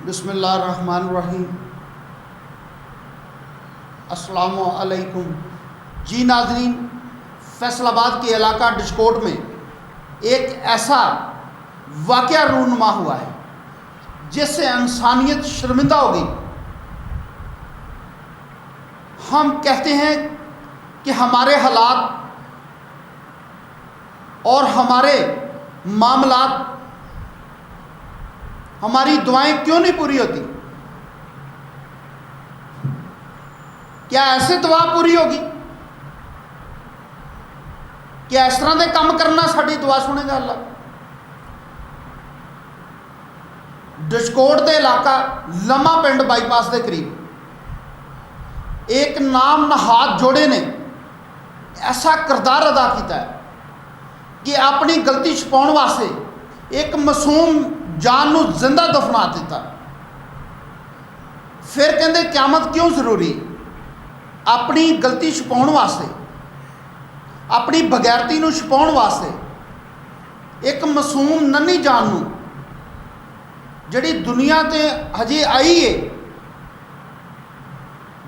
बिस्मिल्लाहिर्रहमानिर्रहीम। अस्सलामु अलैकुम जी नाज़रीन, फैसलाबाद के इलाका डिशकोट में एक ऐसा वाक़या रूनुमा हुआ है जिससे इंसानियत शर्मिंदा हो गई। हम कहते हैं कि हमारे हालात और हमारे मामलात, हमारी दुआएं क्यों नहीं पूरी होती? क्या ऐसे दुआ पूरी होगी? क्या इस तरह के काम करना साड़ी दुआ सुनेगा अल्लाह? डिशकोट के इलाका लम्मा पिंड बाईपास के करीब एक नाम नहाद जोड़े ने ऐसा किरदार अदा किया है कि अपनी गलती छुपाने वास्ते एक मासूम जान नूं जिंदा दफना दिता। फिर कहते क्यामत क्यों जरूरी? अपनी गलती छुपाने वास्ते, अपनी बगैरती नूं छुपाने वास्ते एक मासूम नन्ही जान नूं जिहड़ी दुनिया ते हजे आई है,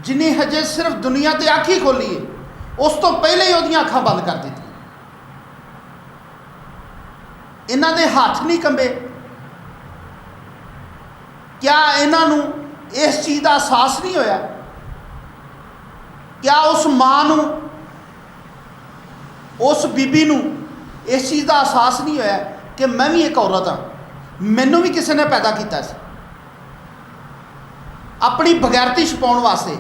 जिन्हें हजे सिर्फ दुनिया ते अख ही खोली है, उस तो पहले ही उहदियां अखां बंद कर दी। इन्हां दे हाथ नहीं कंबे? क्या इन्हां नूं इस चीज़ का एहसास नहीं होया? क्या उस मां नूं, उस बीबी नूं इस चीज़ का एहसास नहीं होया कि मैं भी एक औरत हाँ, मैनू भी किसी ने पैदा किया सी? अपनी बगैरती छुपाउण वास्ते,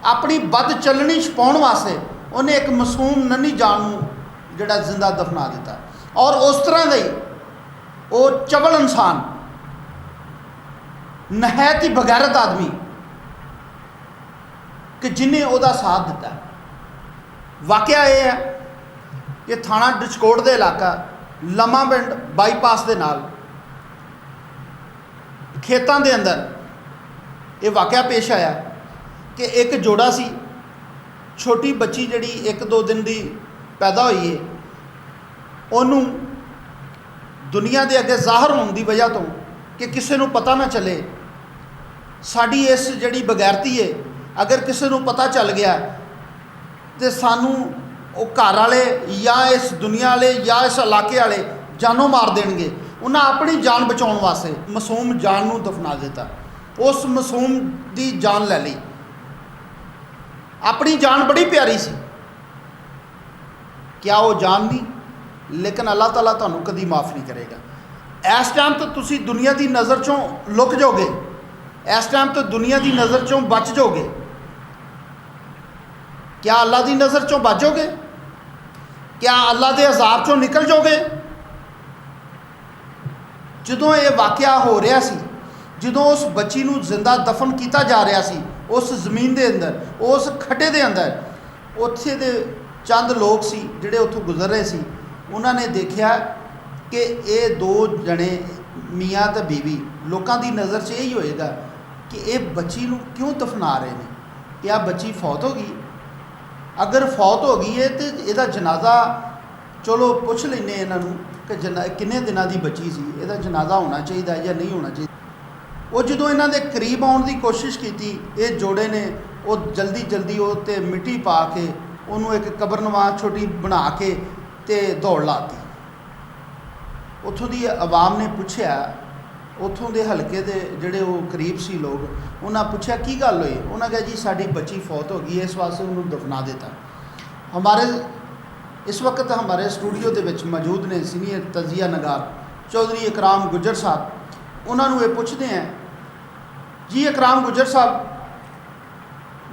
अपनी बद चलनी छुपाउण वास्ते उन्हें एक मासूम नन्ही जान नूं जिहड़ा जिंदा दफना दिता। और उस तरह का ही वो चबल इंसान, नहायत ही बगैरत आदमी कि जिन्हें उसका साथ दिता। वाकया यह है कि थाना डिशकोट के इलाका लम्मा पिंड बाईपास के नाल खेतों के अंदर ये वाकया पेश आया कि एक जोड़ा सी, छोटी बच्ची जिहड़ी 1-2 दिन की पैदा हुई है, उन्हों दुनिया के अगे ज़ाहर होने की वजह तो कि किसी को पता ना चले, साड़ी इस जिहड़ी बगैरती है अगर किसी को पता चल गया तो सानू वो घर वाले या इस दुनिया वाले या इस इलाके वाले जानों मार देंगे। उन्हें अपनी जान बचाने वास्ते मासूम जान नूं दफना दिता, उस मासूम की जान ले ली। अपनी जान बड़ी प्यारी सी, क्या वो जान नहीं? लेकिन अल्लाह ताला तुहानू कदी माफ़ नहीं करेगा। इस टाइम तो तुसी दुनिया की नज़र चों लुक जाओगे, इस टाइम तो दुनिया की नज़र चों बच जाओगे। क्या अल्लाह की नज़र चों बचोगे? क्या अल्लाह के अज़ाब चों निकल जाओगे? जदों ये वाकया हो रहा सी, जदों उस बच्ची नूं जिंदा दफन किया जा रहा सी उस जमीन के अंदर, उस खड्डे के अंदर, उत्थे दे चंद लोग सी जिहड़े उत्थों गुजर रहे सी, उन्होंने देखा कि ये 2 जने मियाँ तो बीवी, लोगों की नज़र से यही होएगा कि ये बच्ची नूं क्यों दफना रहे हैं? क्या बच्ची फौत हो गई? अगर फौत हो गई है तो यदा जनाजा चलो पूछ लेने इन्हों कि किन्ने दिनों की बच्ची सी, यदा जनाजा होना चाहिए या नहीं होना चाहिए। वो जो इन्हों के करीब आने की कोशिश की, ये जोड़े ने वो जल्दी जल्दी उत्ते मिट्टी पा के उन्होंने एक कबरनवा छोटी बना के ते दौड़ लाती। उतों की आवाम ने पूछया, उतों के हल्के के जोड़े वो करीब सी लोग, उन्हें पूछया की गल हुई? उन्हें कहा जी साड़ी बच्ची फौत हो गई, इस वास्ते उन्होंने दफना देता। हमारे इस वक्त हमारे स्टूडियो के विच मौजूद ने सीनियर तजिया नगार चौधरी इकराम गुज्जर साहब। उन्होंने ये पूछते हैं जी इकराम गुज्जर साहब,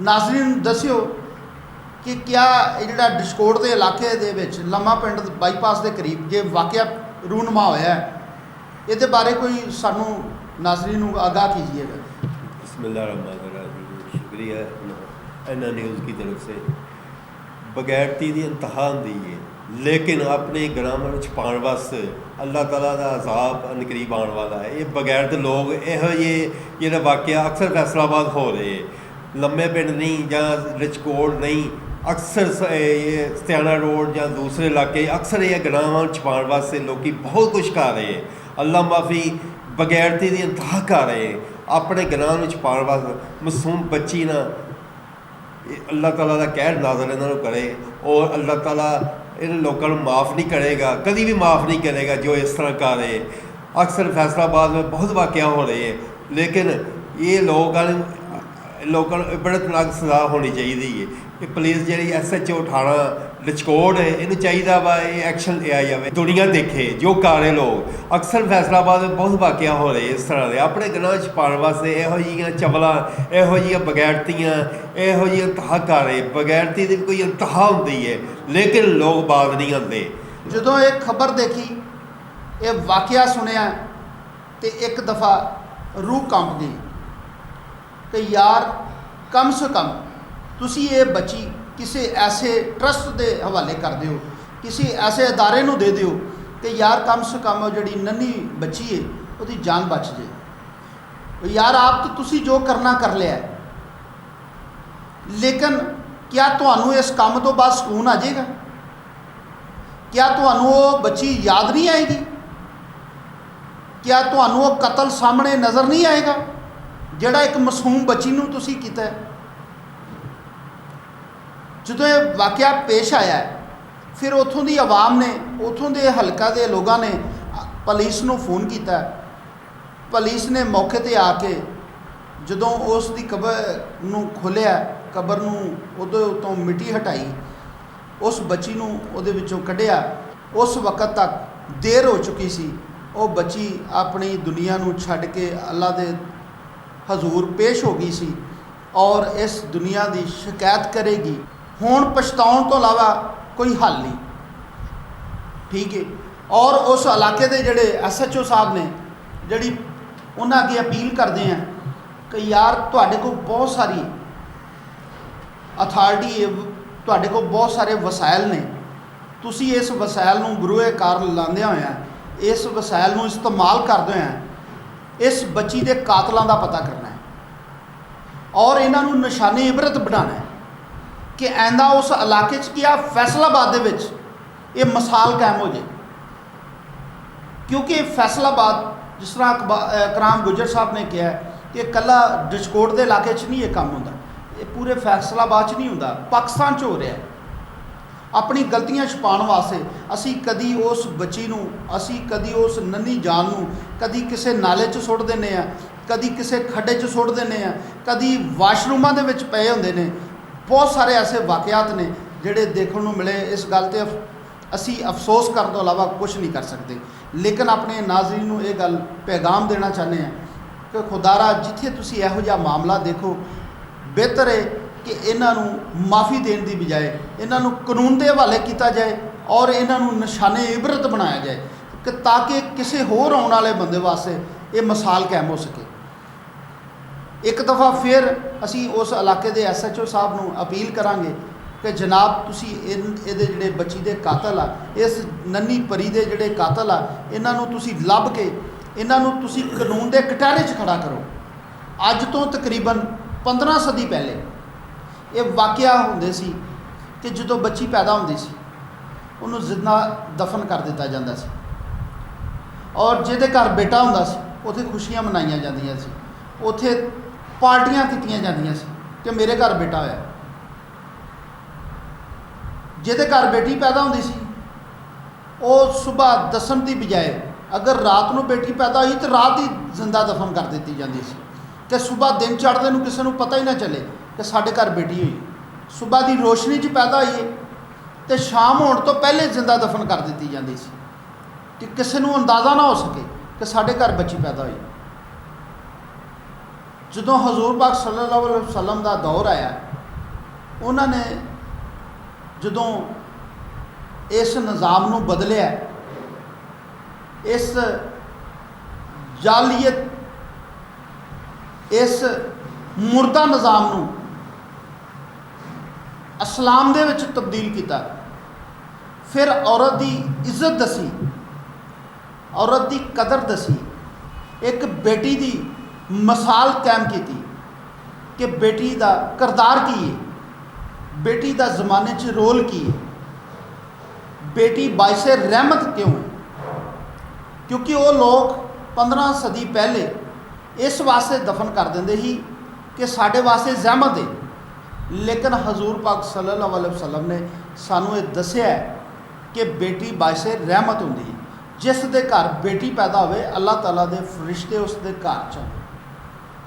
नाज़रीन दस्यो कि क्या जिहड़ा डिशकोट के इलाके दे विच लम्मा पिंड बाईपास के करीब जे वाकया रूनुमा होया है, ये बारे कोई सानू नाज़रीन नूं आगाह कीजिएगा। बिस्मिल्लाहिर्रहमानिर्रहीम। शुक्रिया अन्ना न्यूज़ की तरफ से। बगैरती की इंतहा होंदी है, लेकिन अपने ग्राम छुपाने वास्ते अल्लाह ताला का अजाब अनकरीब आने वाला है। ये बगैरत लोग यहो ये वाकया अक्सर फैसलाबाद हो रहे हैं, लम्मे पिंड नहीं या रिचकोट नहीं, अक्सर ये सत्याना रोड या दूसरे इलाके अक्सर ये गुनाह छुपाने वास्ते लोग बहुत कुछ कर रहे हैं। अल्लाह माफ़ी ਬਗੈਰਤੀ ਦੀ ਇੰਤਹਾ ਕਰ ਰਹੇ ਆਪਣੇ ਗੁਨਾਹ ਨੂੰ ਛੁਪਾਉਣ ਵਾਸਤੇ। ਮਾਸੂਮ ਬੱਚੀ ਨਾ ਅੱਲਾਹ ਤਾਲਾ ਦਾ ਕਹਿਰ ਨਾਜ਼ਰ ਇਹਨਾਂ ਨੂੰ ਕਰੇ, ਔਰ ਅੱਲਾਹ ਤਾਲਾ ਇਹਨਾਂ ਲੋਕਾਂ ਨੂੰ ਮਾफ़ नहीं करेगा, कभी भी माफ़ नहीं करेगा जो इस तरह कर रहे हैं। अक्सर फैसलाबाद में बहुत वाक़या हो रहे हैं, लेकिन ये लोगों ਨੂੰ इबरतनाक सज़ा होनी चाहिए है। ये पुलिस जी SHO थाना लचकोट है, इनू चाहिए वा ये एक्शन लिया जाए, दुनिया देखे जो कर रहे लोग। अक्सर फैसलाबाद में बहुत वाक़या हो रहे इस तरह के अपने गुनाह छुपाने वास्ते यहो जिहियां चवलां, यहो जिहियां बगैरतियां, यहो जिहियां इंतहा कर रहे। बगैरती की कोई इंतहा होंदी है, लेकिन लोग बाज नहीं आते। ਜਦੋਂ ਇਹ ਖਬਰ ਦੇਖੀ, ਇਹ ਵਾਕਿਆ ਸੁਣਿਆ ਤੇ ਇੱਕ ਦਫਾ ਰੂਹ ਕੰਬ ਗਈ ਕਿ ਯਾਰ ਕਮ ਸੇ ਕਮ ਤੁਸੀਂ ਇਹ ਬੱਚੀ ਕਿਸੇ ਐਸੇ ਟਰਸਟ ਦੇ ਹਵਾਲੇ ਕਰ ਦਿਓ, ਕਿਸੇ ਐਸੇ ਅਦਾਰੇ ਨੂੰ ਦੇ ਦਿਓ ਕਿ ਯਾਰ ਕਮ ਸੇ ਕਮ ਉਹ ਜਿਹੜੀ ਨੰਨੀ ਬੱਚੀ ਹੈ ਉਹਦੀ ਜਾਨ ਬਚ ਜੇ। ਯਾਰ ਆਪ ਤਾਂ ਤੁਸੀਂ ਜੋ ਕਰਨਾ ਕਰ ਲਿਆ, ਲੇਕਿਨ ਕਿਆ ਤੁਹਾਨੂੰ ਇਸ ਕੰਮ ਤੋਂ ਬਾਅਦ ਸਕੂਨ ਆ ਜਾਏਗਾ? ਕਿਆ ਤੁਹਾਨੂੰ ਉਹ ਬੱਚੀ ਯਾਦ ਨਹੀਂ ਆਏਗੀ? ਕਿਆ ਤੁਹਾਨੂੰ ਉਹ ਕਤਲ ਸਾਹਮਣੇ ਨਜ਼ਰ ਨਹੀਂ ਆਏਗਾ ਜਿਹੜਾ ਇੱਕ ਮਾਸੂਮ ਬੱਚੀ ਨੂੰ ਤੁਸੀਂ ਕੀਤਾ ਹੈ? ਜਦੋਂ ਇਹ ਵਾਕਿਆ ਪੇਸ਼ ਆਇਆ, ਫਿਰ ਉੱਥੋਂ ਦੀ ਆਵਾਮ ਨੇ, ਉੱਥੋਂ ਦੇ ਹਲਕਾ ਦੇ ਲੋਕਾਂ ਨੇ ਪੁਲਿਸ ਨੂੰ ਫੋਨ ਕੀਤਾ। ਪੁਲਿਸ ਨੇ ਮੌਕੇ 'ਤੇ ਆ ਕੇ ਜਦੋਂ ਉਸ ਦੀ ਕਬਰ ਨੂੰ ਖੋਲ੍ਹਿਆ, ਕਬਰ ਨੂੰ ਉਹਦੇ ਉੱਤੋਂ ਮਿੱਟੀ ਹਟਾਈ, ਉਸ ਬੱਚੀ ਨੂੰ ਉਹਦੇ ਵਿੱਚੋਂ ਕੱਢਿਆ। ਉਸ ਵਕਤ ਤੱਕ ਦੇਰ ਹੋ ਚੁੱਕੀ ਸੀ। ਉਹ ਬੱਚੀ ਆਪਣੀ ਦੁਨੀਆ ਨੂੰ ਛੱਡ ਕੇ ਅੱਲਾ ਦੇ ਹਜ਼ੂਰ ਪੇਸ਼ ਹੋ ਗਈ ਸੀ ਔਰ ਇਸ ਦੁਨੀਆ ਦੀ ਸ਼ਿਕਾਇਤ ਕਰੇਗੀ। ਹੁਣ ਪਛਤਾਉਣ ਤੋਂ ਇਲਾਵਾ ਕੋਈ ਹੱਲ ਨਹੀਂ, ਠੀਕ ਹੈ। ਔਰ ਉਸ ਇਲਾਕੇ ਦੇ ਜਿਹੜੇ SHO ਸਾਹਿਬ ਨੇ, ਜਿਹੜੀ ਉਹਨਾਂ ਅੱਗੇ ਅਪੀਲ ਕਰਦੇ ਆ ਕਿ ਯਾਰ ਤੁਹਾਡੇ ਕੋਲ ਬਹੁਤ ਸਾਰੀ ਅਥਾਰਟੀ ਹੈ, ਤੁਹਾਡੇ ਕੋਲ ਬਹੁਤ ਸਾਰੇ ਵਸਾਇਲ ਨੇ, ਤੁਸੀਂ ਇਸ ਵਸਾਇਲ ਨੂੰ ਬਰੂਏ ਕਾਰ ਲਾਉਂਦਿਆਂ ਹੋਇਆਂ, ਇਸ ਵਸਾਇਲ ਨੂੰ ਇਸਤੇਮਾਲ ਕਰਦੇ ਹੋਇਆਂ ਇਸ ਬੱਚੀ ਦੇ ਕਾਤਲਾਂ ਦਾ ਪਤਾ ਕਰਨਾ ਹੈ ਔਰ ਇਹਨਾਂ ਨੂੰ ਨਿਸ਼ਾਨੇ ਇਬਰਤ ਬਣਾਉਣਾ ਹੈ ਕਿ ਐਂਦਾ ਉਸ ਇਲਾਕੇ 'ਚ ਕੀ ਫੈਸਲਾਬਾਦ ਦੇ ਵਿੱਚ ਇਹ ਮਿਸਾਲ ਕਾਇਮ ਹੋ ਜਾਏ। ਕਿਉਂਕਿ ਫੈਸਲਾਬਾਦ, ਜਿਸ ਤਰ੍ਹਾਂ ਕਰਾਮ ਗੁੱਜਰ ਸਾਹਿਬ ਨੇ ਕਿਹਾ ਕਿ ਇਕੱਲਾ ਡਿਸਕੋਟ ਦੇ ਇਲਾਕੇ 'ਚ ਨਹੀਂ ਇਹ ਕੰਮ ਹੁੰਦਾ, ਇਹ ਪੂਰੇ ਫੈਸਲਾਬਾਦ 'ਚ ਨਹੀਂ ਹੁੰਦਾ, ਪਾਕਿਸਤਾਨ 'ਚ ਹੋ ਰਿਹਾ। ਆਪਣੀ ਗਲਤੀਆਂ ਛੁਪਾਉਣ ਵਾਸਤੇ ਅਸੀਂ ਕਦੀ ਉਸ ਬੱਚੀ ਨੂੰ, ਅਸੀਂ ਕਦੀ ਉਸ ਨੰਨੀ ਜਾਨ ਨੂੰ ਕਦੀ ਕਿਸੇ ਨਾਲੇ 'ਚ ਸੁੱਟ ਦਿੰਦੇ ਹਾਂ, ਕਦੀ ਕਿਸੇ ਖੱਡੇ 'ਚ ਸੁੱਟ ਦਿੰਦੇ ਹਾਂ, ਕਦੀ ਵਾਸ਼ਰੂਮਾਂ ਦੇ ਵਿੱਚ ਪਏ ਹੁੰਦੇ ਨੇ। ਬਹੁਤ ਸਾਰੇ ਐਸੇ ਵਾਕਿਆਤ ਨੇ ਜਿਹੜੇ ਦੇਖਣ ਨੂੰ ਮਿਲੇ। ਇਸ ਗੱਲ 'ਤੇ ਅਸੀਂ ਅਫਸੋਸ ਕਰਨ ਤੋਂ ਇਲਾਵਾ ਕੁਝ ਨਹੀਂ ਕਰ ਸਕਦੇ। ਲੇਕਿਨ ਆਪਣੇ ਨਾਜ਼ਰੀਨ ਨੂੰ ਇਹ ਗੱਲ ਪੈਗਾਮ ਦੇਣਾ ਚਾਹੁੰਦੇ ਹਾਂ ਕਿ ਖੁਦਾਰਾ ਜਿੱਥੇ ਤੁਸੀਂ ਇਹੋ ਜਿਹਾ ਮਾਮਲਾ ਦੇਖੋ, ਬਿਹਤਰ ਹੈ ਕਿ ਇਹਨਾਂ ਨੂੰ ਮਾफ़ੀ ਦੇਣ ਦੀ ਬਜਾਏ ਇਹਨਾਂ ਨੂੰ ਕਾਨੂੰਨ ਦੇ ਹਵਾਲੇ ਕੀਤਾ ਜਾਏ ਔਰ ਇਹਨਾਂ ਨੂੰ ਨਿਸ਼ਾਨੇ ਇਬਰਤ ਬਣਾਇਆ ਜਾਏ ਕਿ ਤਾਂ ਕਿ ਕਿਸੇ ਹੋਰ ਆਉਣ ਵਾਲੇ ਬੰਦੇ ਵਾਸਤੇ ਇਹ ਮਿਸਾਲ ਕਾਇਮ ਹੋ ਸਕੇ। ਇੱਕ ਦਫਾ ਫਿਰ ਅਸੀਂ ਉਸ ਇਲਾਕੇ ਦੇ SHO ਸਾਹਿਬ ਨੂੰ ਅਪੀਲ ਕਰਾਂਗੇ ਕਿ ਜਨਾਬ ਤੁਸੀਂ ਇਹਦੇ ਜਿਹੜੇ ਬੱਚੀ ਦੇ ਕਾਤਲ ਆ, ਇਸ ਨੰਨੀ ਪਰੀ ਦੇ ਜਿਹੜੇ ਕਾਤਲ ਆ, ਇਹਨਾਂ ਨੂੰ ਤੁਸੀਂ ਲੱਭ ਕੇ ਇਹਨਾਂ ਨੂੰ ਤੁਸੀਂ ਕਾਨੂੰਨ ਦੇ ਕਟਾਰੇ 'ਚ ਖੜਾ ਕਰੋ। ਅੱਜ ਤੋਂ ਤਕਰੀਬਨ 15 ਸਦੀ ਪਹਿਲੇ ਇਹ ਵਾਕਿਆ ਹੁੰਦੇ ਸੀ ਕਿ ਜਦੋਂ ਬੱਚੀ ਪੈਦਾ ਹੁੰਦੀ ਸੀ ਉਹਨੂੰ ਜ਼ਿੰਦਾ ਦਫਨ ਕਰ ਦਿੱਤਾ ਜਾਂਦਾ ਸੀ ਔਰ ਜਿਹਦੇ ਘਰ ਬੇਟਾ ਹੁੰਦਾ ਸੀ ਉੱਥੇ ਖੁਸ਼ੀਆਂ ਮਨਾਈਆਂ ਜਾਂਦੀਆਂ ਸੀ, ਉੱਥੇ ਪਾਰਟੀਆਂ ਕੀਤੀਆਂ ਜਾਂਦੀਆਂ ਸੀ ਕਿ ਮੇਰੇ ਘਰ ਬੇਟਾ ਹੋਇਆ। ਜਿਹਦੇ ਘਰ ਬੇਟੀ ਪੈਦਾ ਹੁੰਦੀ ਸੀ ਉਹ ਸਵੇਰ ਦੱਸਣ ਦੀ ਬਜਾਏ ਅਗਰ ਰਾਤ ਨੂੰ ਬੇਟੀ ਪੈਦਾ ਹੋਈ ਤਾਂ ਰਾਤ ਹੀ ਜ਼ਿੰਦਾ ਦਫਨ ਕਰ ਦਿੱਤੀ ਜਾਂਦੀ ਸੀ ਕਿ ਸਵੇਰ ਦਿਨ ਚੜ੍ਹਦੇ ਨੂੰ ਕਿਸੇ ਨੂੰ ਪਤਾ ਹੀ ਨਾ ਚੱਲੇ ਕਿ ਸਾਡੇ ਘਰ ਬੇਟੀ ਹੋਈ। ਸਵੇਰ ਦੀ ਰੋਸ਼ਨੀ 'ਚ ਪੈਦਾ ਹੋਈ ਅਤੇ ਸ਼ਾਮ ਹੋਣ ਤੋਂ ਪਹਿਲੇ ਜ਼ਿੰਦਾ ਦਫਨ ਕਰ ਦਿੱਤੀ ਜਾਂਦੀ ਸੀ ਕਿ ਕਿਸੇ ਨੂੰ ਅੰਦਾਜ਼ਾ ਨਾ ਹੋ ਸਕੇ ਕਿ ਸਾਡੇ ਘਰ ਬੱਚੀ ਪੈਦਾ ਹੋਈ। ਜਦੋਂ ਹਜ਼ੂਰ ਪਾਕ ਸੱਲੱਲਾਹੁ ਅਲੈਹਿ ਵਸੱਲਮ ਦਾ ਦੌਰ ਆਇਆ, ਉਹਨਾਂ ਨੇ ਜਦੋਂ ਇਸ ਨਿਜ਼ਾਮ ਨੂੰ ਬਦਲਿਆ, ਇਸ ਜਾਲੀਅਤ, ਇਸ ਮੁਰਦਾ ਨਿਜ਼ਾਮ ਨੂੰ ਇਸਲਾਮ ਦੇ ਵਿੱਚ ਤਬਦੀਲ ਕੀਤਾ, ਫਿਰ ਔਰਤ ਦੀ ਇੱਜ਼ਤ ਦਸੀ, ਔਰਤ ਦੀ ਕਦਰ ਦਸੀ, ਇੱਕ ਬੇਟੀ ਦੀ ਮਿਸਾਲ ਕਾਇਮ ਕੀਤੀ ਕਿ ਬੇਟੀ ਦਾ ਕਿਰਦਾਰ ਕੀ ਹੈ, ਬੇਟੀ ਦਾ ਜ਼ਮਾਨੇ 'ਚ ਰੋਲ ਕੀ ਹੈ, ਬੇਟੀ ਬਾਇਸੇ ਰਹਿਮਤ ਕਿਉਂ ਹੈ। ਕਿਉਂਕਿ ਉਹ ਲੋਕ 15 सदी पहले इस वास्ते दफन कर देंदे ही कि साढ़े वास्ते ज़हमत है। लेकिन हजूर पाक सल्लल्लाहु अलैहि वसल्लम ने सानू ये दस्सिया कि बेटी बायसे रहमत होंदी है। जिस दे घर बेटी पैदा होवे अल्लाह ताला दे फरिश्ते उस दे घर च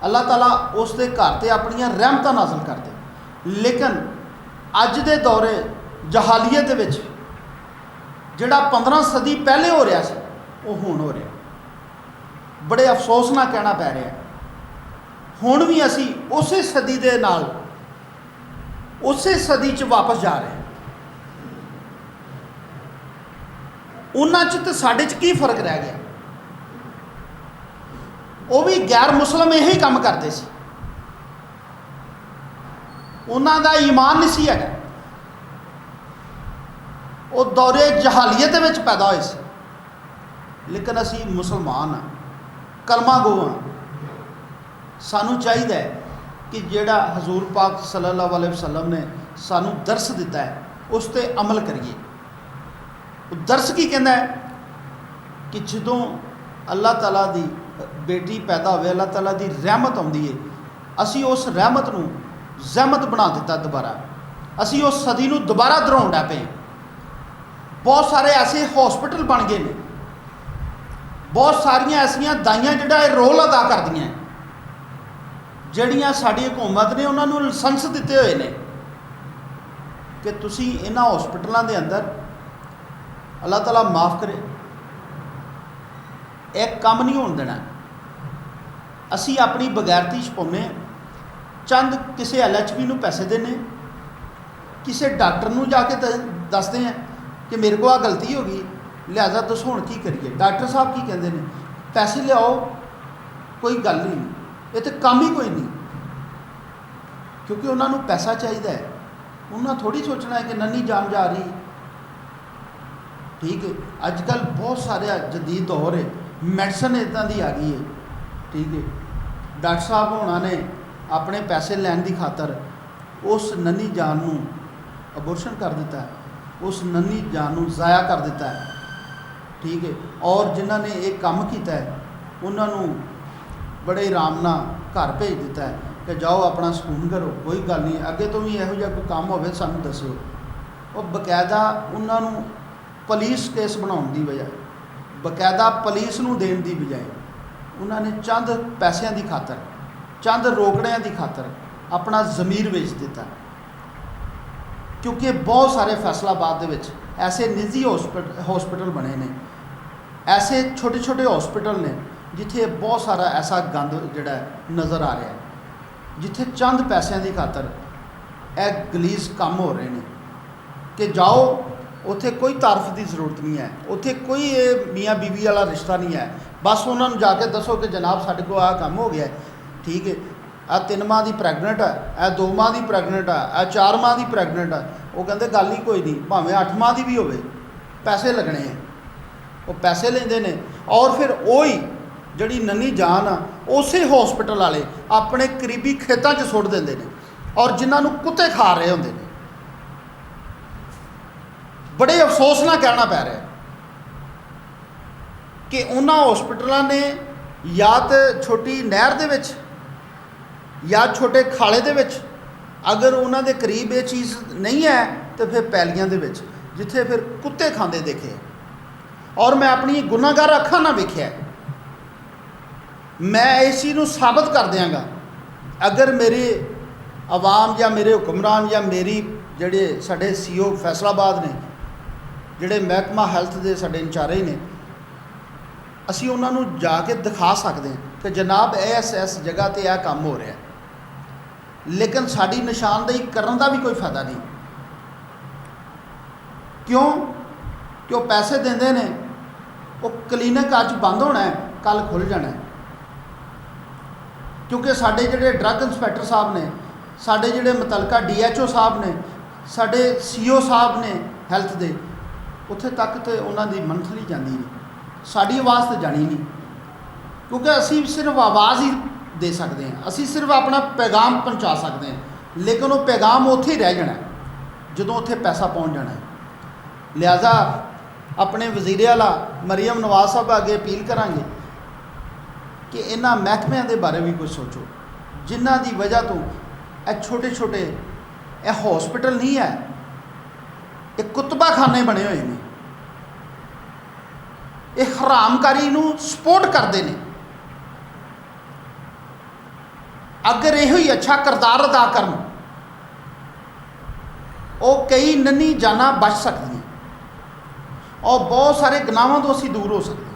अल्लाह ताला उस दे घर ते अपनियां रहमतां नाज़िल करदे। लेकिन अज दे दौरे जहालीयत दे विच जिहड़ा 15 सदी पहले हो रहा सी वो हुण हो रहा। बड़े अफसोस नाल कहना पै रहा हुण भी असी उसे सदी दे नाल उसे सदी च वापस जा रहे हैं। उन्हां च ते साडे च की फर्क रह गया। वो भी गैर मुस्लिम यही काम करते सी, उन्हां दा ईमान नहीं सी हैगा। वो दौरे जहालीयत विच पैदा होए सी। लेकिन असी मुसलमान हाँ, कलमा गो हाँ। सानू चाहिए कि जिहड़ा हजूर पाक सल्लल्लाहु अलैहि वसल्लम ने सानू दर्स दिता है उस पर अमल करिए। दर्स की कहना है कि जदों अल्लाह ताला दी बेटी पैदा होवे अल्लाह ताला दी रहमत आउंदी है, असी उस रहमत नूं ज़हमत बना दिता दोबारा। असी उस सदी नूं दोबारा दोहराउण लग पे। बहुत सारे ऐसे हॉस्पिटल बन गए ने, बहुत सारियां ऐसियां दाइयां जिहड़ा रोल अदा करदियां जिहड़ियां साडी हुकूमत ने उन्होंने लाइसेंस दिते हुए ने कि तुसी इन्हां हॉस्पिटलों के अंदर अल्लाह ताला माफ़ करे एक काम नहीं होने देना। असी अपनी बगैरती छपाने, चंद किसी LHP नूं पैसे देने, किसी डॉक्टर नूं जाके दसते हैं कि मेरे को आ गलती हो गई लिहाजा दसो हुण की करिए। डॉक्टर साहब की कहते हैं पैसे लियाओ, कोई गल नहीं, ये तो काम ही कोई नहीं, क्योंकि उन्होंने पैसा चाहिए है। उन्होंने थोड़ी सोचना है कि नन्ही जान जा रही। ठीक है, अजकल बहुत सारे जदीद दौर है, मैडिसन इदां दी आ गई है। ठीक है, डॉक्टर साहब होना ने अपने पैसे लैन की खातर उस नन्ही जान नूं अबॉर्शन कर दिता है, उस नन्ही जान नूं ज़ाया कर दिता है। ठीक है, और जिन्हों ने एक काम किया है उन्होंने बड़े आराम नाल घर भेज दिता है कि जाओ अपना सुकून करो, कोई गल नहीं, अगे तो भी इहो जिहा कोई काम होवे सानूं दस्सिओ। वो बकायदा उन्होंने पुलिस केस बनाउण दी बजाय, बकायदा पुलिस नूं देण दी बजाय उन्होंने चंद पैसों की खातर, चंद रोकड़ियां की खातर अपना ज़मीर बेच दिता। क्योंकि बहुत सारे फैसलाबाद दे विच ऐसे निजी हॉस्पिटल बने ने, ऐसे छोटे छोटे हॉस्पिटल ने जिथे बहुत सारा ऐसा गंद जिहड़ा नज़र आ रहा है, जिथे चंद पैसों की खातर यह गलीस काम हो रहे हैं कि जाओ उत्थे कोई तारफ की जरूरत नहीं है, उत्थे कोई ये मियाँ बीवी वाला रिश्ता नहीं है। बस उन्होंने जाके दसो कि जनाब साढ़े को आ काम हो गया है। ठीक है, आ 3 माह की प्रैगनेंट है, आ 2 माह की प्रैगनेंट है, आ 4 माह की प्रैगनेंट है। वो कहते गल ही कोई नहीं, भावें 8 माह की भी हो, पैसे लगने हैं। वो पैसे लेंदे ने और फिर वही जिहड़ी नन्ही जान आ उस हॉस्पिटल वाले अपने करीबी खेतों च सुट देंदे ने और जिन्होंने कुत्ते खा रहे होंदे ने। बड़े अफसोस नाल कहना पै रहा कि उन्होंने हॉस्पिटलों ने या तो छोटी नहर दे विच या छोटे खाले दे विच अगर उन्होंने करीब ये चीज़ नहीं है तो फिर पैलियां दे विच जिथे फिर कुत्ते खांदे देखे और मैं अपनी गुनाहगार अखां नाल वेखिआ। मैं इस चीज़ को साबित कर देंगा अगर मेरे आवाम या मेरे हुक्मरान या मेरी जिहड़े साडे CO फैसलाबाद ने, जिहड़े महकमा हैल्थ के साडे इंचार्ज ने, असी उन्होंने जाके दिखा सकते हैं कि जनाब इस जगह पर यह काम हो रहा है। लेकिन साड़ी निशानदेही करने का भी कोई फायदा नहीं। क्यों? कि वो पैसे देंदे ने, वो क्लीनिक अज बंद होना है, कल खुल जाना है। क्योंकि साडे जिहड़े ड्रग इंस्पैक्टर साहब ने, साडे जिहड़े मुतलका DHO साहब ने, साडे CO साहब ने हैल्थ दे, उत्थे तक तो उन्होंने मंथली जाती नहीं, साड़ी आवाज़ तो जानी नहीं। क्योंकि असी सिर्फ आवाज़ ही दे सकते हैं, असी सिर्फ अपना पैगाम पहुँचा सकते हैं, लेकिन वो पैगाम उत्थे ही रह जाना है जदों उत्थे पैसा पहुँच जाना है। लिहाजा अपने वज़ीर आला मरीम नवाज़ साहब अगे अपील करांगे ਕਿ ਇਹਨਾਂ ਮਹਿਕਮਿਆਂ ਦੇ ਬਾਰੇ ਵੀ ਕੁਝ ਸੋਚੋ, ਜਿਨ੍ਹਾਂ ਦੀ ਵਜ੍ਹਾ ਤੋਂ ਇਹ ਛੋਟੇ ਛੋਟੇ ਇਹ ਹਸਪੀਟਲ ਨਹੀਂ ਹੈ, ਇਹ ਕੁਤਬਾਖਾਨੇ ਬਣੇ ਹੋਏ ਨੇ, ਇਹ ਹਰਾਮਕਾਰੀ ਨੂੰ ਸਪੋਰਟ ਕਰਦੇ ਨੇ। ਅਗਰ ਇਹੋ ਹੀ ਅੱਛਾ ਕਿਰਦਾਰ ਅਦਾ ਕਰਨ, ਉਹ ਕਈ ਨੰਨੀ ਜਾਨਾਂ ਬਚ ਸਕਦੀਆਂ ਔਰ ਬਹੁਤ ਸਾਰੇ ਗੁਨਾਹਾਂ ਤੋਂ ਅਸੀਂ ਦੂਰ ਹੋ ਸਕਦੇ।